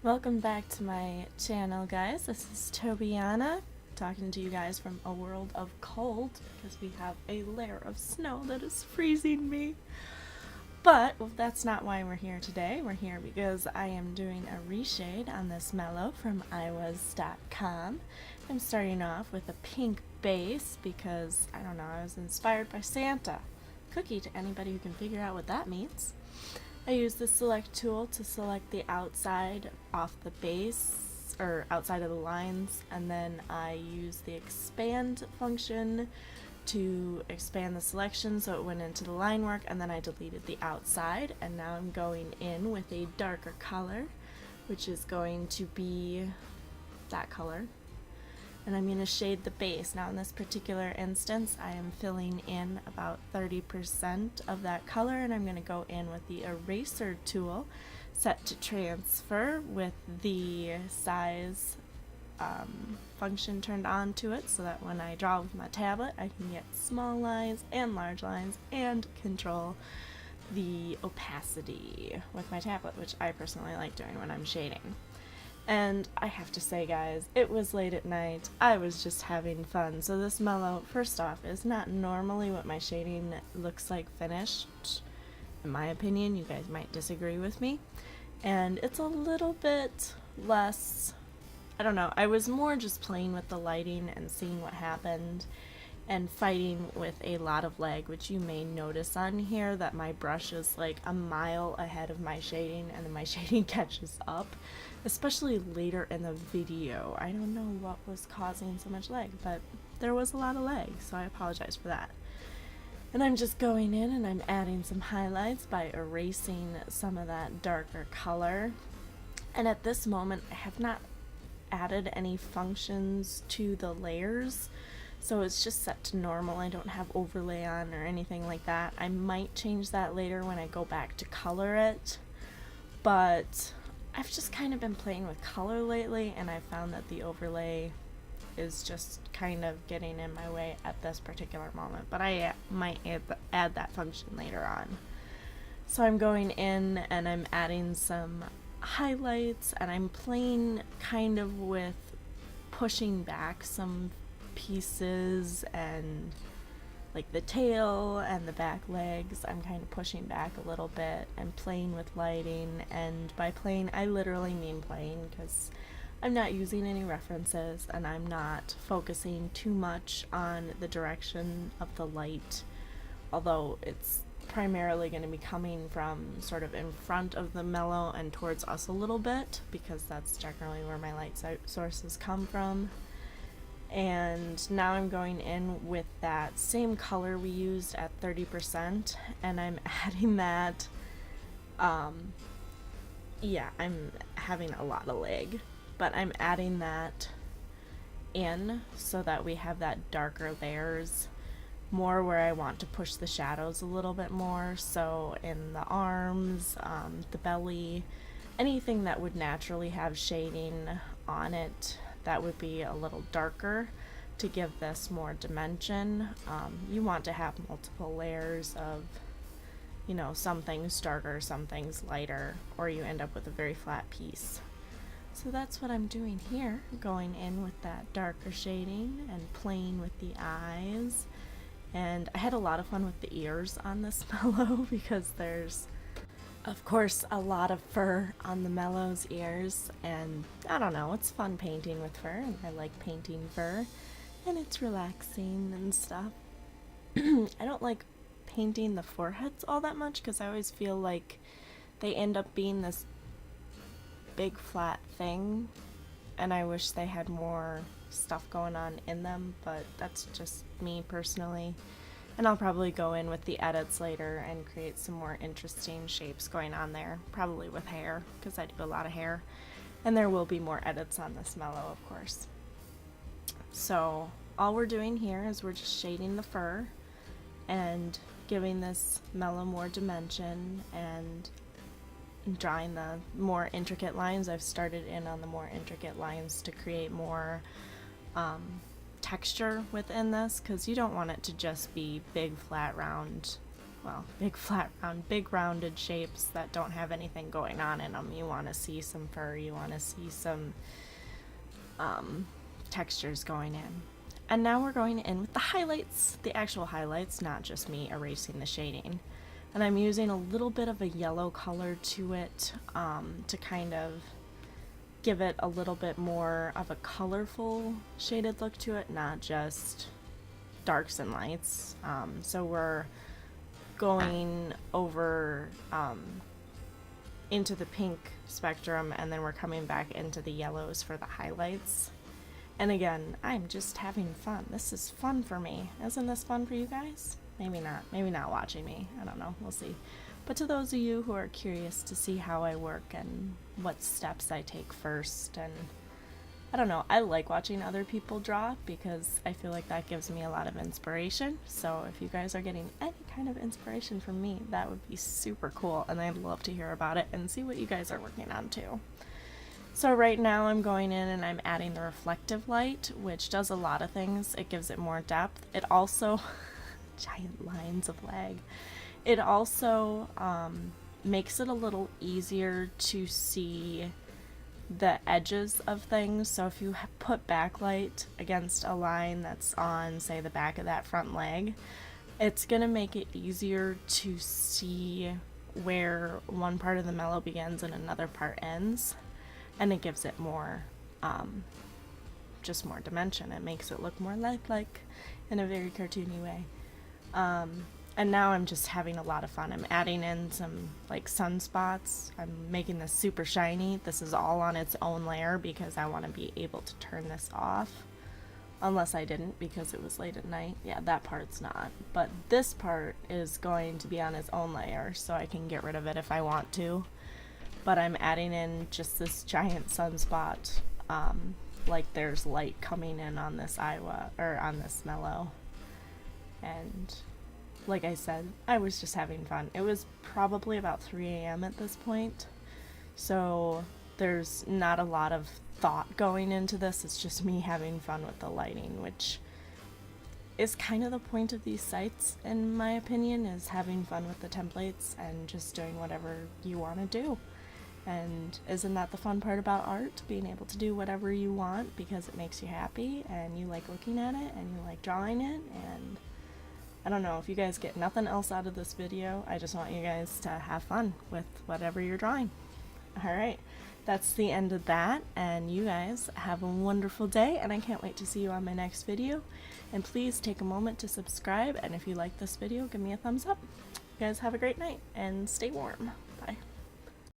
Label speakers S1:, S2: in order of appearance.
S1: Welcome back to my channel, guys. This is Tobyana, talking to you guys from a world of cold because we have a layer of snow that is freezing me. But that's not why we're here today. We're here because I am doing a reshade on this Melo from iwas.com. I'm starting off with a pink base because, I don't know, I was inspired by Santa. Cookie to anybody who can figure out what that means. I use the select tool to select the outside off the base, or outside of the lines, and then I use the expand function to expand the selection so it went into the line work, and then I deleted the outside, and now I'm going in with a darker color, which is going to be that color. And I'm going to shade the base. Now in this particular instance, I am filling in about 30% of that color, and I'm going to go in with the eraser tool set to transfer with the size function turned on to it so that when I draw with my tablet, I can get small lines and large lines and control the opacity with my tablet, which I personally like doing when I'm shading. And I have to say, guys, it was late at night. I was just having fun. So this Melo, first off, is not normally what my shading looks like finished. In my opinion, you guys might disagree with me. And it's a little bit less, I don't know, I was more just playing with the lighting and seeing what happened and fighting with a lot of lag, which you may notice on here that my brush is like a mile ahead of my shading and then my shading catches up, especially later in the video. I don't know what was causing so much lag, but there was a lot of lag, so I apologize for that. And I'm just going in and I'm adding some highlights by erasing some of that darker color. And at this moment, I have not added any functions to the layers, so it's just set to normal. I don't have overlay on or anything like that. I might change that later when I go back to color it, but I've just kind of been playing with color lately, and I found that the overlay is just kind of getting in my way at this particular moment, but I might add that function later on. So I'm going in and I'm adding some highlights, and I'm playing kind of with pushing back some pieces, and like the tail and the back legs I'm kind of pushing back a little bit and playing with lighting. And by playing, I literally mean playing, because I'm not using any references and I'm not focusing too much on the direction of the light, although it's primarily going to be coming from sort of in front of the Melo and towards us a little bit, because that's generally where my light sources come from. And now I'm going in with that same color we used at 30%, and I'm adding that, yeah, I'm having a lot of lag, but I'm adding that in so that we have that darker layers more where I want to push the shadows a little bit more. So in the arms, the belly, anything that would naturally have shading on it, that would be a little darker to give this more dimension. You want to have multiple layers of, you know, some things darker, some things lighter, or you end up with a very flat piece. So that's what I'm doing here, going in with that darker shading and playing with the eyes. And I had a lot of fun with the ears on this Melo because there's, of course, a lot of fur on the Melo's ears, and I don't know, it's fun painting with fur, and I like painting fur, and it's relaxing and stuff. I don't like painting the foreheads all that much because I always feel like they end up being this big flat thing, and I wish they had more stuff going on in them, but that's just me personally. And I'll probably go in with the edits later and create some more interesting shapes going on there, probably with hair, because I do a lot of hair, and there will be more edits on this Melo, of course. So all we're doing here is we're just shading the fur and giving this Melo more dimension and drawing the more intricate lines. I've started in on the more intricate lines to create more texture within this, because you don't want it to just be big flat round well, big flat round, big rounded shapes that don't have anything going on in them. You want to see some fur, you want to see some textures going in. And now we're going in with the highlights, the actual highlights, not just me erasing the shading. And I'm using a little bit of a yellow color to it to kind of give it a little bit more of a colorful shaded look to it, not just darks and lights. So we're going over into the pink spectrum, and then we're coming back into the yellows for the highlights. And again, I'm just having fun. This is fun for me. Isn't this fun for you guys? Maybe not. Maybe not watching me. I don't know. We'll see. But to those of you who are curious to see how I work and what steps I take first, and I don't know, I like watching other people draw because I feel like that gives me a lot of inspiration. So if you guys are getting any kind of inspiration from me, that would be super cool, and I'd love to hear about it and see what you guys are working on too. So right now I'm going in and I'm adding the reflective light, which does a lot of things. It gives it more depth. It also, giant lines of lag. It also makes it a little easier to see the edges of things. So if you put backlight against a line that's on, say, the back of that front leg, it's gonna make it easier to see where one part of the mellow begins and another part ends. And it gives it more, just more dimension. It makes it look more lifelike in a very cartoony way. And now I'm just having a lot of fun. I'm adding in some like sunspots. I'm making this super shiny. This is all on its own layer because I want to be able to turn this off. Unless I didn't because it was late at night. Yeah, that part's not. But this part is going to be on its own layer, so I can get rid of it if I want to. But I'm adding in just this giant sunspot, like there's light coming in on this Iowa, or on this Melo. And like I said, I was just having fun. It was probably about 3 a.m. at this point, so there's not a lot of thought going into this. It's just me having fun with the lighting, which is kind of the point of these sites, in my opinion, is having fun with the templates and just doing whatever you want to do. And isn't that the fun part about art? Being able to do whatever you want because it makes you happy and you like looking at it and you like drawing it. And I don't know, if you guys get nothing else out of this video, I just want you guys to have fun with whatever you're drawing. Alright, that's the end of that, and you guys have a wonderful day, and I can't wait to see you on my next video. And please take a moment to subscribe, and if you like this video, give me a thumbs up. You guys have a great night, and stay warm.